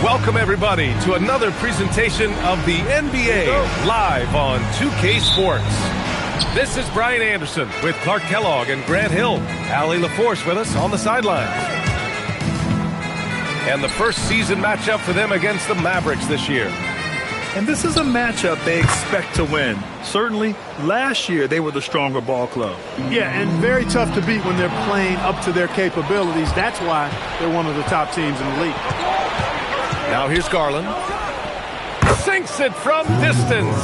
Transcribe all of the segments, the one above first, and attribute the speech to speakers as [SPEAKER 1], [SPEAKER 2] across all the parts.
[SPEAKER 1] Welcome, everybody, to another presentation of the NBA live on 2K Sports. This is Brian Anderson with Clark Kellogg and Grant Hill. Allie LaForce with us on the sidelines. And the first season matchup for them against the Mavericks this year.
[SPEAKER 2] And this is a matchup they expect to win. Certainly, last year they were the stronger ball club.
[SPEAKER 3] Yeah, and very tough to beat when they're playing up to their capabilities. That's why they're one of the top teams in the league.
[SPEAKER 1] Now here's Garland. Sinks it from distance.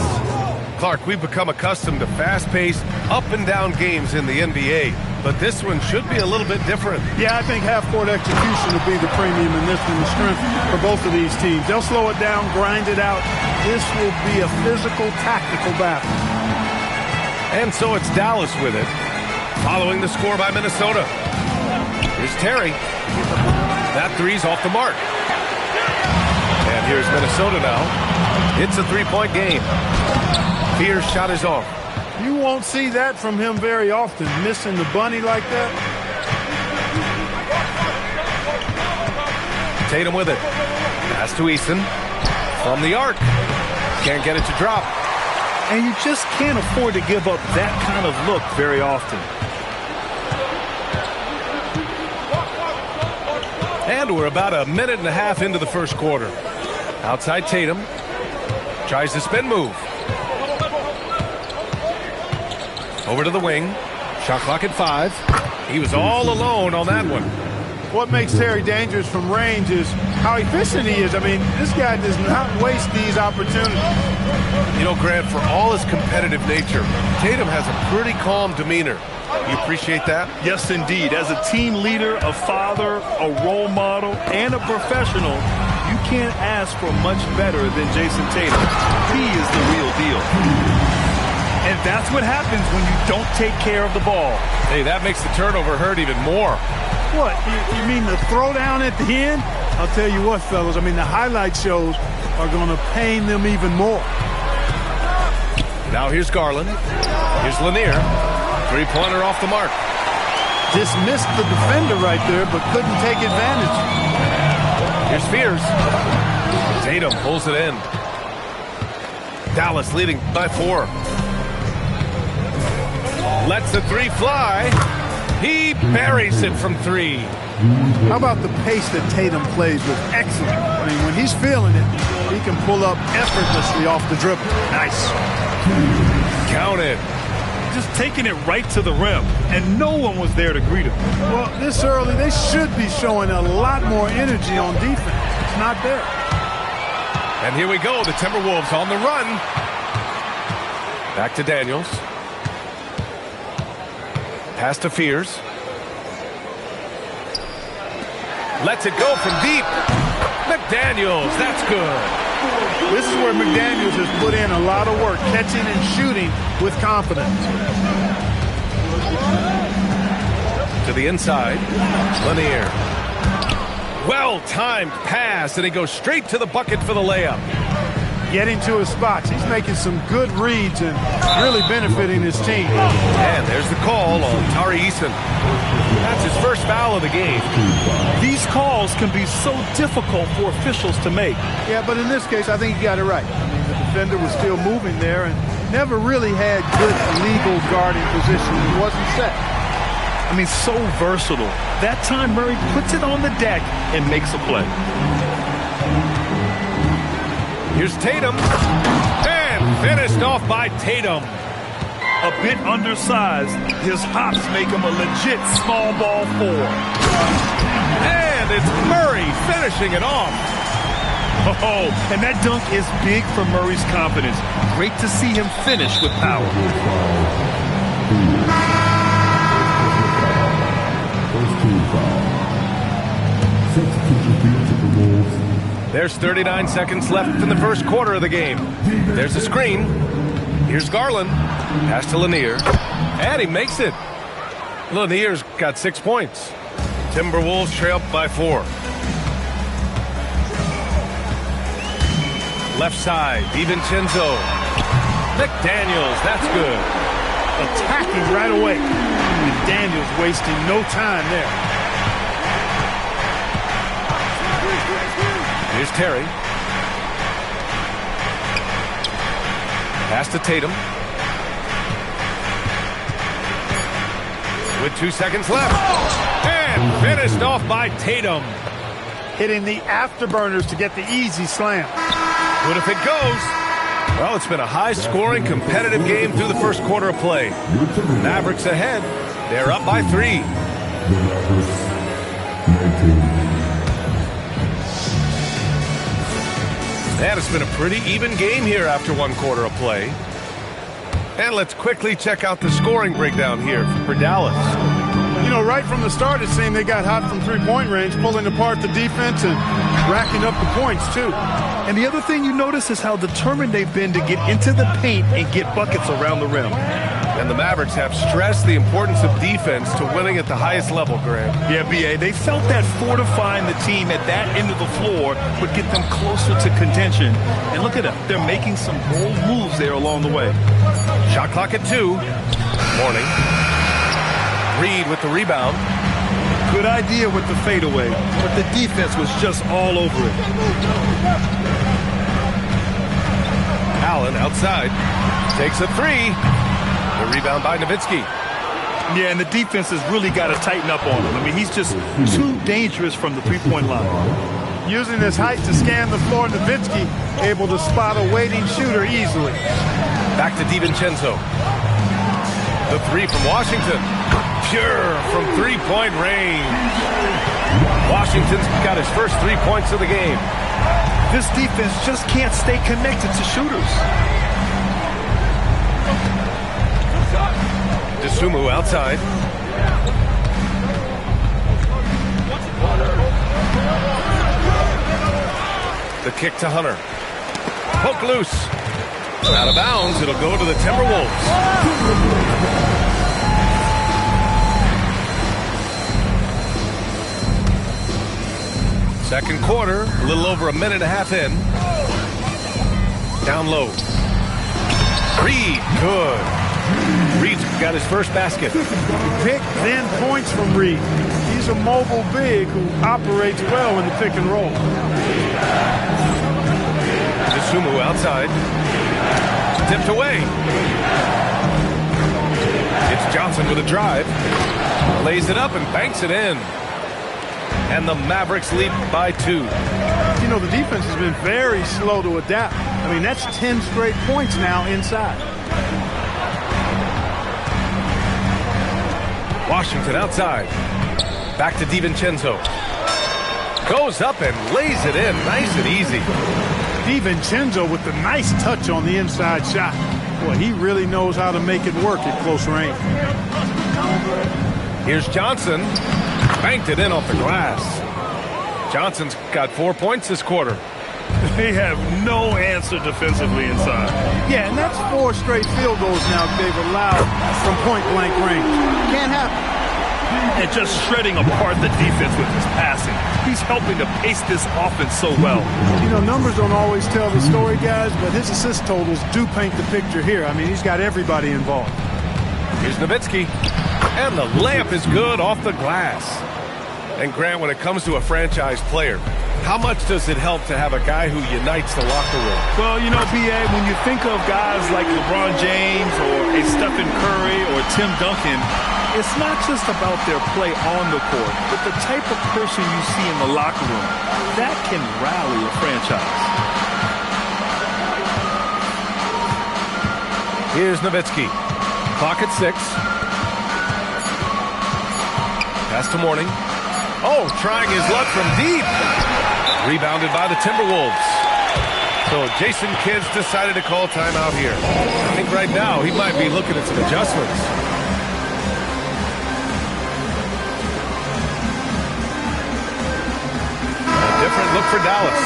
[SPEAKER 1] Clark, we've become accustomed to fast-paced, up-and-down games in the NBA, but this one should be a little bit different.
[SPEAKER 3] Yeah, I think half-court execution will be the premium in this one, the strength for both of these teams. They'll slow it down, grind it out. This will be a physical, tactical battle.
[SPEAKER 1] And so it's Dallas with it, following the score by Minnesota. Here's Terry. That three's off the mark. And here's Minnesota now. It's a three-point game. Fear's shot is off.
[SPEAKER 3] You won't see that from him very often, missing the bunny like that.
[SPEAKER 1] Tatum with it. Pass to Easton. From the arc. Can't get it to drop.
[SPEAKER 2] And you just can't afford to give up that kind of look very often.
[SPEAKER 1] And we're about a minute and a half into the first quarter. Outside Tatum. Tries the spin move. Over to the wing. Shot clock at 5. He was all alone on that one.
[SPEAKER 3] What makes Terry dangerous from range is how efficient he is. I mean, this guy does not waste these opportunities.
[SPEAKER 1] You know, Grant, for all his competitive nature, Tatum has a pretty calm demeanor. You appreciate that?
[SPEAKER 2] Yes, indeed. As a team leader, a father, a role model, and a professional, you can't ask for much better than Jason Tatum. He is the real deal. And that's what happens when you don't take care of the ball.
[SPEAKER 1] Hey, that makes the turnover hurt even more.
[SPEAKER 3] What? You mean the throwdown at the end? I'll tell you what, fellas. I mean, the highlight shows are going to pain them even more.
[SPEAKER 1] Now here's Garland. Here's Lanier. Three-pointer off the mark.
[SPEAKER 3] Just missed the defender right there, but couldn't take advantage.
[SPEAKER 1] Here's Fears. Tatum pulls it in. Dallas leading by 4. Lets the three fly. He buries it from 3.
[SPEAKER 3] How about the pace that Tatum plays with? Excellent. I mean, when he's feeling it, he can pull up effortlessly off the dribble. Nice.
[SPEAKER 1] Count it.
[SPEAKER 2] Just taking it right to the rim, and no one was there to greet him.
[SPEAKER 3] Well, this early, they should be showing a lot more energy on defense. It's not there.
[SPEAKER 1] And here we go, the Timberwolves on the run. Back to Daniels. Pass to Fears. Lets it go from deep. McDaniels, that's good.
[SPEAKER 3] This is where McDaniels has put in a lot of work, catching and shooting with confidence.
[SPEAKER 1] To the inside, Lanier. Well-timed pass, and he goes straight to the bucket for the layup.
[SPEAKER 3] Getting to his spots. He's making some good reads and really benefiting his team.
[SPEAKER 1] And there's the call on Tari Eason. That's his first foul of the game.
[SPEAKER 2] These calls can be so difficult for officials to make.
[SPEAKER 3] Yeah, but in this case, I think he got it right. I mean, the defender was still moving there and never really had good legal guarding position. He wasn't set.
[SPEAKER 2] I mean, so versatile. That time, Murray puts it on the deck and makes a play.
[SPEAKER 1] Here's Tatum. And finished off by Tatum.
[SPEAKER 2] A bit undersized, his hops make him a legit small ball 4.
[SPEAKER 1] And it's Murray finishing it off.
[SPEAKER 2] Oh, and that dunk is big for Murray's confidence. Great to see him finish with power.
[SPEAKER 1] There's 39 seconds left in the first quarter of the game. There's a screen. Here's Garland. Pass to Lanier. And he makes it. Lanier's got 6 points. Timberwolves trail by 4. Left side, DiVincenzo. McDaniels, that's good.
[SPEAKER 3] Attacking right away. McDaniels wasting no time there.
[SPEAKER 1] Here's Terry. Pass to Tatum. With 2 seconds left. And finished off by Tatum.
[SPEAKER 3] Hitting the afterburners to get the easy slam.
[SPEAKER 1] What if it goes? Well, it's been a high-scoring, competitive game through the first quarter of play. Mavericks ahead. They're up by 3. And it's been a pretty even game here after 1 quarter of play. And let's quickly check out the scoring breakdown here for Dallas.
[SPEAKER 3] You know, right from the start, it seemed they got hot from three-point range, pulling apart the defense and racking up the points, too.
[SPEAKER 2] And the other thing you notice is how determined they've been to get into the paint and get buckets around the rim.
[SPEAKER 1] And the Mavericks have stressed the importance of defense to winning at the highest level, Grant.
[SPEAKER 2] Yeah, B.A., they felt that fortifying the team at that end of the floor would get them closer to contention. And look at them. They're making some bold moves there along the way.
[SPEAKER 1] Shot clock at 2. Morning. Reed with the rebound.
[SPEAKER 2] Good idea with the fadeaway, but the defense was just all over it.
[SPEAKER 1] Allen outside. Takes a 3. The rebound by Nowitzki.
[SPEAKER 2] Yeah, and the defense has really got to tighten up on him. I mean, he's just too dangerous from the three-point line.
[SPEAKER 3] Using his height to scan the floor, Nowitzki able to spot a waiting shooter easily.
[SPEAKER 1] Back to DiVincenzo. The 3 from Washington. Pure from three-point range. Washington's got his first 3 points of the game.
[SPEAKER 2] This defense just can't stay connected to shooters.
[SPEAKER 1] Dosunmu outside. The kick to Hunter. Poke loose. Out of bounds. It'll go to the Timberwolves. Second quarter, a little over a minute and a half in. Down low. Reed, good. Reed's got his first basket.
[SPEAKER 3] Pick, then points from Reed. He's a mobile big who operates well in the pick and roll.
[SPEAKER 1] Dosunmu outside. Tipped away. It's Johnson with a drive. Lays it up and banks it in. And the Mavericks lead by 2.
[SPEAKER 3] You know, the defense has been very slow to adapt. I mean, that's 10 straight points now inside.
[SPEAKER 1] Washington outside. Back to DiVincenzo. Goes up and lays it in nice and easy.
[SPEAKER 3] DiVincenzo with the nice touch on the inside shot. Boy, he really knows how to make it work at close range.
[SPEAKER 1] Here's Johnson. Banked it in off the glass. Johnson's got 4 points this quarter.
[SPEAKER 2] They have no answer defensively inside.
[SPEAKER 3] Yeah, and that's 4 straight field goals now they've allowed from point-blank range. Can't happen.
[SPEAKER 2] And just shredding apart the defense with his passing. He's helping to pace this offense so well.
[SPEAKER 3] You know, numbers don't always tell the story, guys, but his assist totals do paint the picture here. I mean, he's got everybody involved.
[SPEAKER 1] Here's Nowitzki. And the layup is good off the glass. And Grant, when it comes to a franchise player, how much does it help to have a guy who unites the locker room?
[SPEAKER 2] Well, you know, B.A., when you think of guys like LeBron James or a Stephen Curry or Tim Duncan, it's not just about their play on the court, but the type of person you see in the locker room. That can rally a franchise.
[SPEAKER 1] Here's Nowitzki. Clock at 6. Pass to Morning. Oh, trying his luck from deep. Rebounded by the Timberwolves. So Jason Kidd decided to call timeout here. I think right now he might be looking at some adjustments. A different look for Dallas.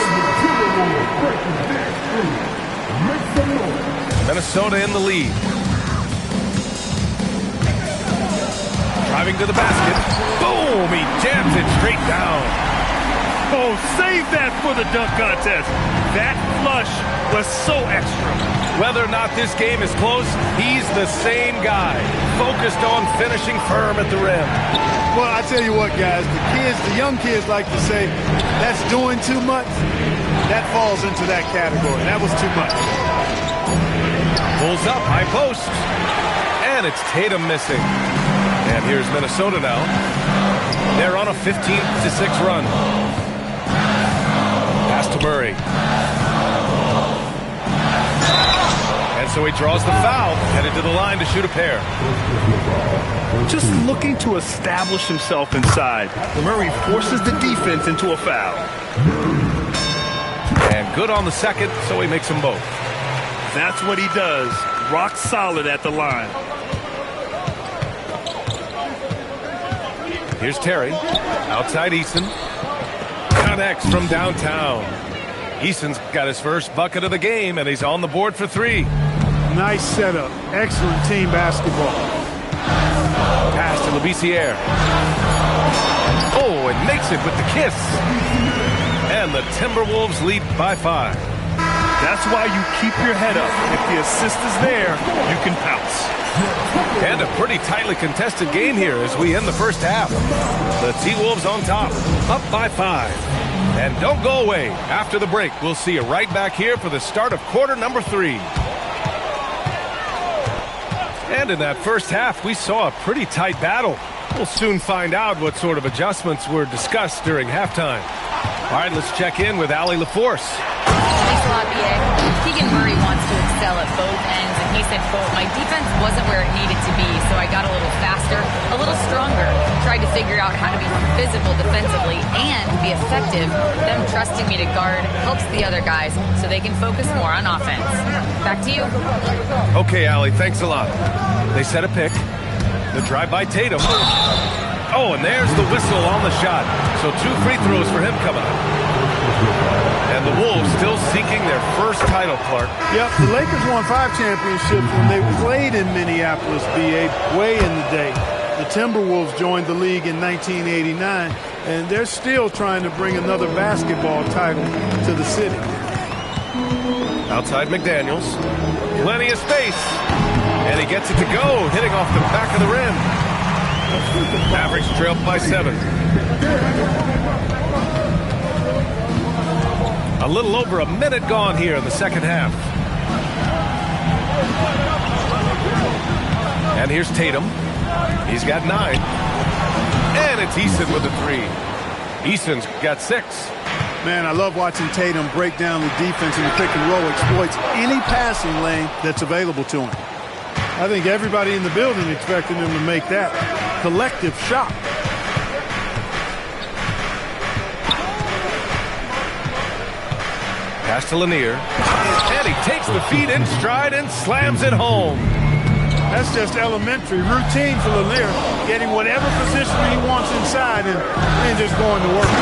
[SPEAKER 1] Minnesota in the lead. Driving to the basket. Boom! He jams it straight down.
[SPEAKER 2] Oh, save that for the dunk contest. That flush was so extra.
[SPEAKER 1] Whether or not this game is close, he's the same guy, focused on finishing firm at the rim.
[SPEAKER 3] Well, I tell you what, guys, the young kids like to say, that's doing too much. That falls into that category. That was too much.
[SPEAKER 1] Pulls up, high post. And it's Tatum missing. And here's Minnesota now. They're on a 15-6 run. Pass to Murray. And so he draws the foul, headed to the line to shoot a pair.
[SPEAKER 2] Just looking to establish himself inside. Murray forces the defense into a foul.
[SPEAKER 1] And good on the second, so he makes them both.
[SPEAKER 2] That's what he does. Rock solid at the line.
[SPEAKER 1] Here's Terry. Outside Eason. Connects from downtown. Eason's got his first bucket of the game, and he's on the board for three.
[SPEAKER 3] Nice setup. Excellent team basketball.
[SPEAKER 1] Pass to Labissiere. Oh, and makes it with the kiss. And the Timberwolves lead by 5.
[SPEAKER 2] That's why you keep your head up. If the assist is there, you can pounce.
[SPEAKER 1] And a pretty tightly contested game here as we end the first half. The T-Wolves on top, up by 5. And don't go away. After the break, we'll see you right back here for the start of quarter number 3. And in that first half, we saw a pretty tight battle. We'll soon find out what sort of adjustments were discussed during halftime. All right, let's check in with Allie LaForce.
[SPEAKER 4] Thanks a lot, B.A. Keegan Murray wants to excel at both ends, and he said, quote, my defense wasn't where it needed to be, so I got a little faster, a little stronger, tried to figure out how to be physical defensively and be effective. Them trusting me to guard helps the other guys so they can focus more on offense. Back to you.
[SPEAKER 1] Okay, Allie, thanks a lot. They set a pick. The drive by Tatum. Oh, and there's the whistle on the shot. So 2 free throws for him coming up. And the Wolves still seeking their first title, Clark.
[SPEAKER 3] Yep, the Lakers won 5 championships when they played in Minneapolis, B.A., way in the day. The Timberwolves joined the league in 1989, and they're still trying to bring another basketball title to the city.
[SPEAKER 1] Outside McDaniels. Plenty of space. And he gets it to go, hitting off the back of the rim. Mavericks trailed by 7. A little over a minute gone here in the second half. And here's Tatum. He's got 9. And it's Eason with a 3. Eason's got 6.
[SPEAKER 3] Man, I love watching Tatum break down the defense in the pick and roll, exploits any passing lane that's available to him. I think everybody in the building expected him to make that collective shot.
[SPEAKER 1] Pass to Lanier. And he takes the feet in stride and slams it home.
[SPEAKER 3] That's just elementary routine for Lanier, getting whatever position he wants inside and just going to work.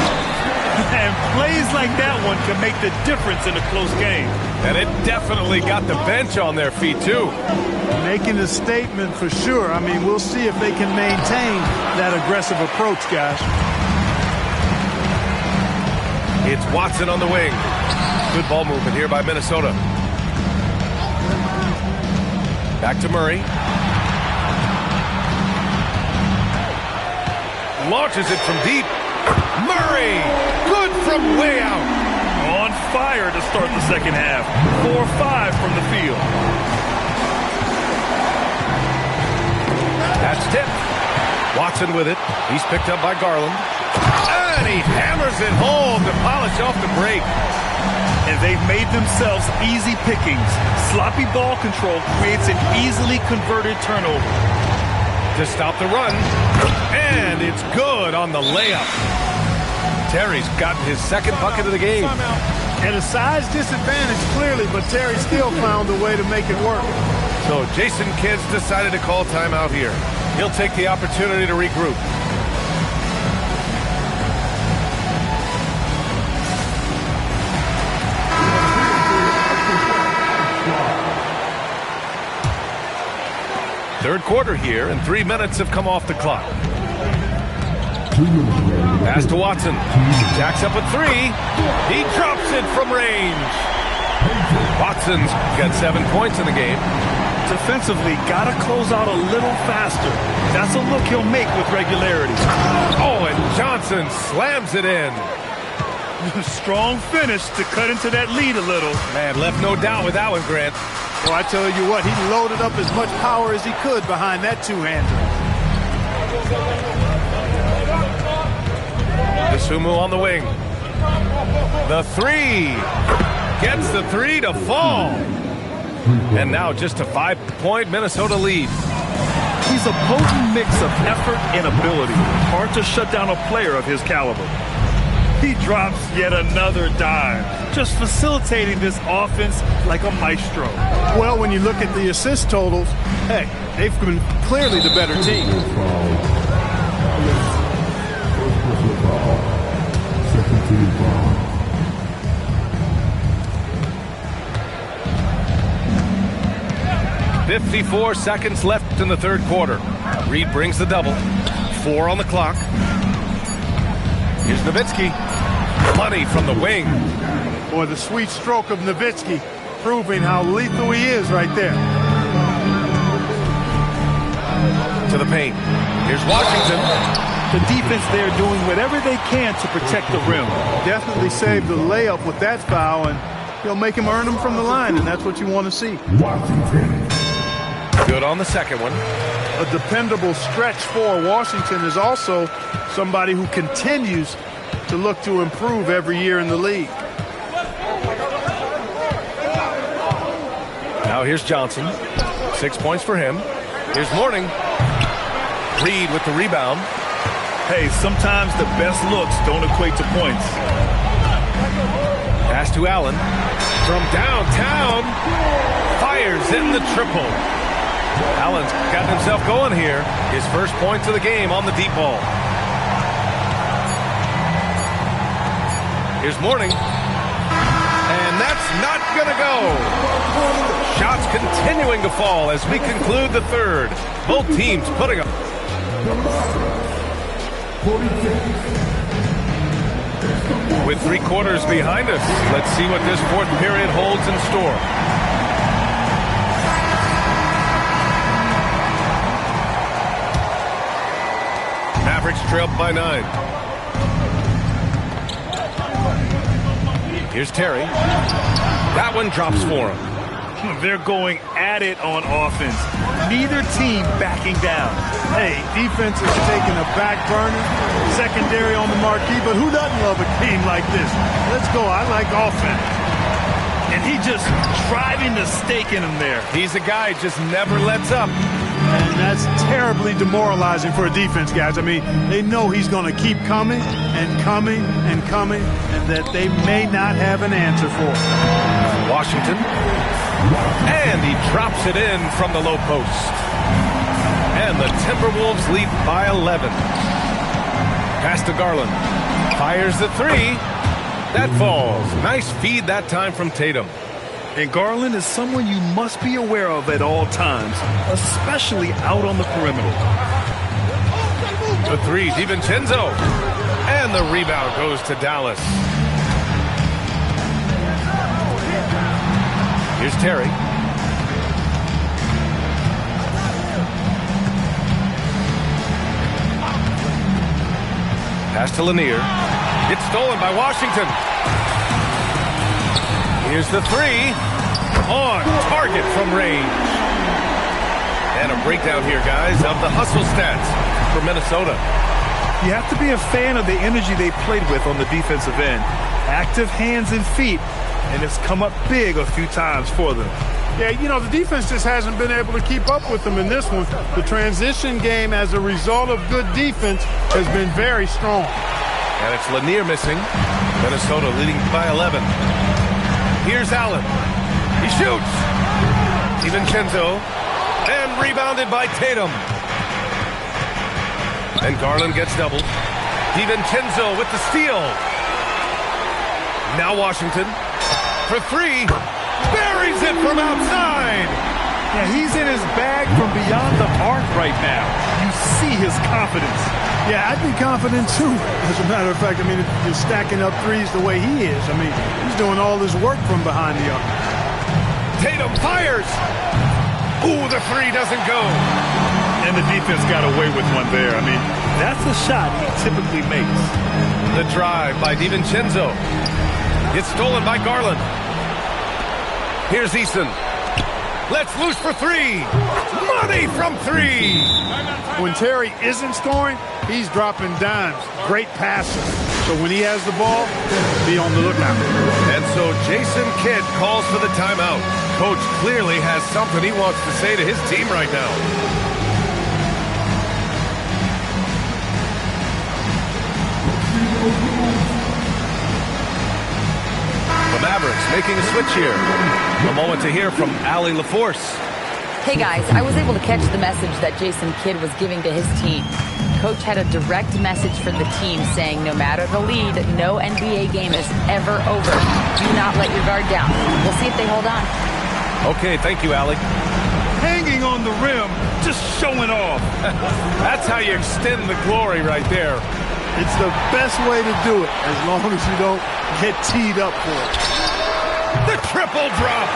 [SPEAKER 2] And plays like that one can make the difference in a close game.
[SPEAKER 1] And it definitely got the bench on their feet, too.
[SPEAKER 3] Making a statement for sure. I mean, we'll see if they can maintain that aggressive approach, guys.
[SPEAKER 1] It's Watson on the wing. Good ball movement here by Minnesota. Back to Murray. Launches it from deep. Murray! Good from way out.
[SPEAKER 2] On fire to start the second half. 4-5 from the field.
[SPEAKER 1] That's tipped. Watson with it. He's picked up by Garland. And he hammers it home to polish off the break.
[SPEAKER 2] And they've made themselves easy pickings. Sloppy ball control creates an easily converted turnover.
[SPEAKER 1] To stop the run. And it's good on the layup. Terry's gotten his second bucket of the game.
[SPEAKER 3] And a size disadvantage, clearly, but Terry still found a way to make it work.
[SPEAKER 1] So Jason Kidd's decided to call timeout here. He'll take the opportunity to regroup. Third quarter here, and 3 minutes have come off the clock. Pass to Watson. Jacks up with 3. He drops it from range. Watson's got 7 points in the game.
[SPEAKER 2] Defensively, got to close out a little faster. That's a look he'll make with regularity.
[SPEAKER 1] Oh, and Johnson slams it in.
[SPEAKER 2] Strong finish to cut into that lead a little.
[SPEAKER 1] Man, left no doubt with that one, Grant.
[SPEAKER 3] Well, I tell you what, he loaded up as much power as he could behind that two-hander.
[SPEAKER 1] Dosunmu on the wing. The 3. Gets the 3 to fall. And now just a 5-point Minnesota lead.
[SPEAKER 2] He's a potent mix of effort and ability. Hard to shut down a player of his caliber. He drops yet another dime, just facilitating this offense like a maestro.
[SPEAKER 3] Well, when you look at the assist totals, hey, they've been clearly the better team.
[SPEAKER 5] Second team foul.
[SPEAKER 1] 54 seconds left in the third quarter. Reed brings the double. 4 on the clock. Here's Nowitzki. Money from the wing.
[SPEAKER 3] Boy, the sweet stroke of Nowitzki proving how lethal he is right there.
[SPEAKER 1] To the paint. Here's Washington.
[SPEAKER 2] The defense there doing whatever they can to protect the rim.
[SPEAKER 3] Definitely saved the layup with that foul, and he'll make him earn them from the line, and that's what you want to see.
[SPEAKER 5] Washington.
[SPEAKER 1] Good on the second one.
[SPEAKER 3] A dependable stretch for Washington is also somebody who continues to look to improve every year in the league.
[SPEAKER 1] Now here's Johnson. 6 points for him. Here's Mourning. Reed with the rebound.
[SPEAKER 2] Hey, sometimes the best looks don't equate to points.
[SPEAKER 1] Pass to Allen. From downtown. Fires in the triple. Allen's gotten himself going here. His first points of the game on the deep ball. Here's Mourning. And that's not going to go. Shots continuing to fall as we conclude the third. Both teams putting up. With 3 quarters behind us, let's see what this fourth period holds in store. Mavericks trailed by 9. Here's Terry. That one drops for him.
[SPEAKER 2] They're going at it on offense. Neither team backing down.
[SPEAKER 3] Hey, defense is taking a back burner, secondary on the marquee, but who doesn't love a game like this? Let's go. I like offense.
[SPEAKER 2] And he just driving the stake in him there.
[SPEAKER 1] He's a guy who just never lets up.
[SPEAKER 3] And that's terribly demoralizing for a defense, guys. I mean, they know he's going to keep coming and coming and coming, and that they may not have an answer for.
[SPEAKER 1] Washington. And he drops it in from the low post. And the Timberwolves lead by 11. Pass to Garland. Fires the 3. That falls. Nice feed that time from Tatum.
[SPEAKER 2] And Garland is someone you must be aware of at all times, especially out on the perimeter.
[SPEAKER 1] The 3, DiVincenzo. And the rebound goes to Dallas. Here's Terry. Pass to Lanier. It's stolen by Washington. Here's the 3. On target from range. And a breakdown here, guys, of the hustle stats for Minnesota.
[SPEAKER 2] You have to be a fan of the energy they played with on the defensive end. Active hands and feet, and it's come up big a few times for them.
[SPEAKER 3] Yeah, you know, the defense just hasn't been able to keep up with them in this one. The transition game, as a result of good defense, has been very strong.
[SPEAKER 1] And it's Lanier missing. Minnesota leading by 11. Here's Allen. He shoots. DiVincenzo. And rebounded by Tatum. And Garland gets doubled. DiVincenzo with the steal. Now Washington. For 3. Buries it from outside.
[SPEAKER 2] Yeah, he's in his bag from beyond the arc right now. You see his confidence.
[SPEAKER 3] Yeah, I'd be confident too. As a matter of fact, I mean, if you're stacking up threes the way he is, I mean, he's doing all his work from behind the arc.
[SPEAKER 1] Tatum fires. Ooh, the three doesn't go.
[SPEAKER 2] And the defense got away with one there. I mean, that's a shot he typically makes.
[SPEAKER 1] The drive by DiVincenzo. It's stolen by Garland. Here's Eason. Let's loose for three. Money from three.
[SPEAKER 3] When Terry isn't scoring, he's dropping dimes. Great passer. So when he has the ball, be on the lookout.
[SPEAKER 1] And so Jason Kidd calls for the timeout. Coach clearly has something he wants to say to his team right now. The Mavericks making a switch here. A moment to hear from Allie LaForce.
[SPEAKER 4] Hey guys, I was able to catch the message that Jason Kidd was giving to his team. Coach had a direct message for the team saying no matter the lead, no NBA game is ever over. Do not let your guard down. We'll see if they hold on.
[SPEAKER 1] Okay, thank you, Allie.
[SPEAKER 2] Hanging on the rim, just showing off.
[SPEAKER 1] That's how you extend the glory right there.
[SPEAKER 3] It's the best way to do it, as long as you don't get teed up for it.
[SPEAKER 1] The triple drop.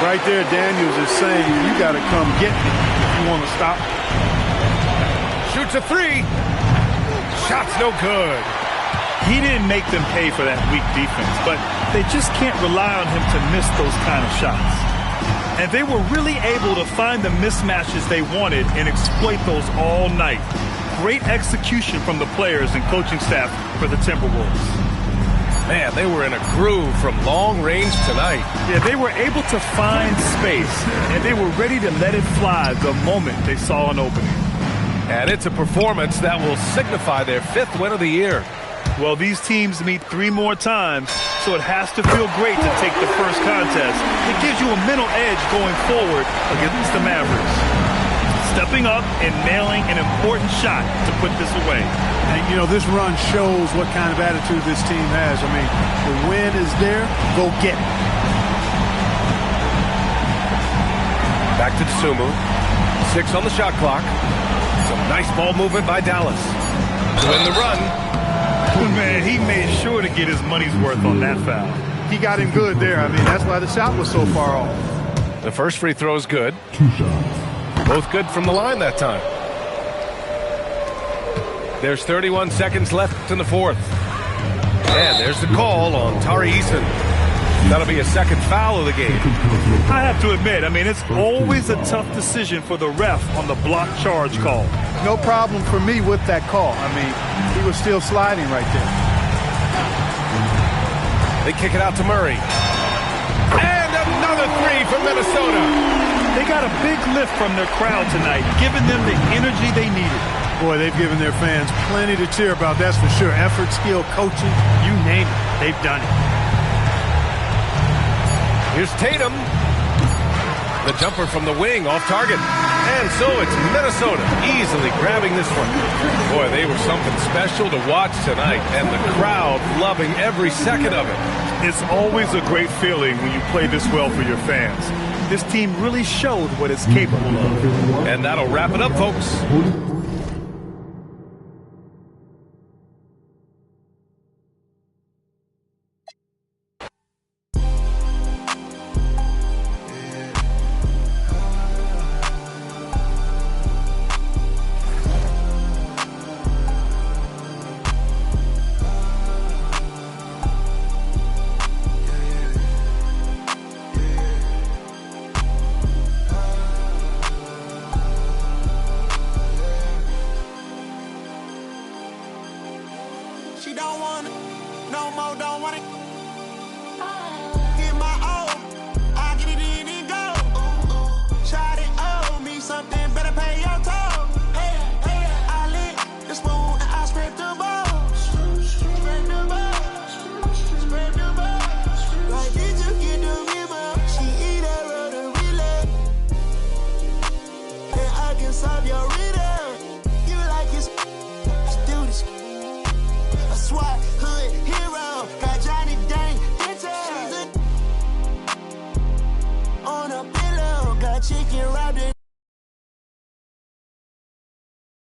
[SPEAKER 3] Right there, Daniels is saying, you got to come get me if you want to stop.
[SPEAKER 1] Shoots a three. Shot's no good.
[SPEAKER 2] He didn't make them pay for that weak defense, but they just can't rely on him to miss those kind of shots. And they were really able to find the mismatches they wanted and exploit those all night. Great execution from the players and coaching staff for the Timberwolves.
[SPEAKER 1] Man, they were in a groove from long range tonight.
[SPEAKER 2] Yeah, they were able to find space, and they were ready to let it fly the moment they saw an opening.
[SPEAKER 1] And it's a performance that will signify their 5th win of the year.
[SPEAKER 2] Well, these teams meet 3 more times, so it has to feel great to take the first contest. It gives you a mental edge going forward against the Mavericks. Stepping up and nailing an important shot to put this away.
[SPEAKER 3] And, you know, this run shows what kind of attitude this team has. I mean, the win is there. Go get it.
[SPEAKER 1] Back to Tsumu. 6 on the shot clock. Some nice ball movement by Dallas. To win the run.
[SPEAKER 2] Man, he made sure to get his money's worth on that foul.
[SPEAKER 3] He got him good there. I mean, that's why the shot was so far off.
[SPEAKER 1] The first free throw is good.
[SPEAKER 5] 2 shots.
[SPEAKER 1] Both good from the line that time. There's 31 seconds left in the 4th. And there's the call on Tari Eason. That'll be a second foul of the game.
[SPEAKER 2] I have to admit, I mean, it's always a tough decision for the ref on the block charge call.
[SPEAKER 3] No problem for me with that call. I mean, he was still sliding right there.
[SPEAKER 1] They kick it out to Murray. And another three from Minnesota.
[SPEAKER 2] They got a big lift from their crowd tonight, giving them the energy they needed.
[SPEAKER 3] Boy, they've given their fans plenty to cheer about, that's for sure. Effort, skill, coaching, you name it, they've done it.
[SPEAKER 1] Here's Tatum. The jumper from the wing off target. And so it's Minnesota easily grabbing this one. Boy, they were something special to watch tonight, and the crowd loving every second of it.
[SPEAKER 2] It's always a great feeling when you play this well for your fans. This team really showed what it's capable of.
[SPEAKER 1] And that'll wrap it up, folks.
[SPEAKER 6] chicken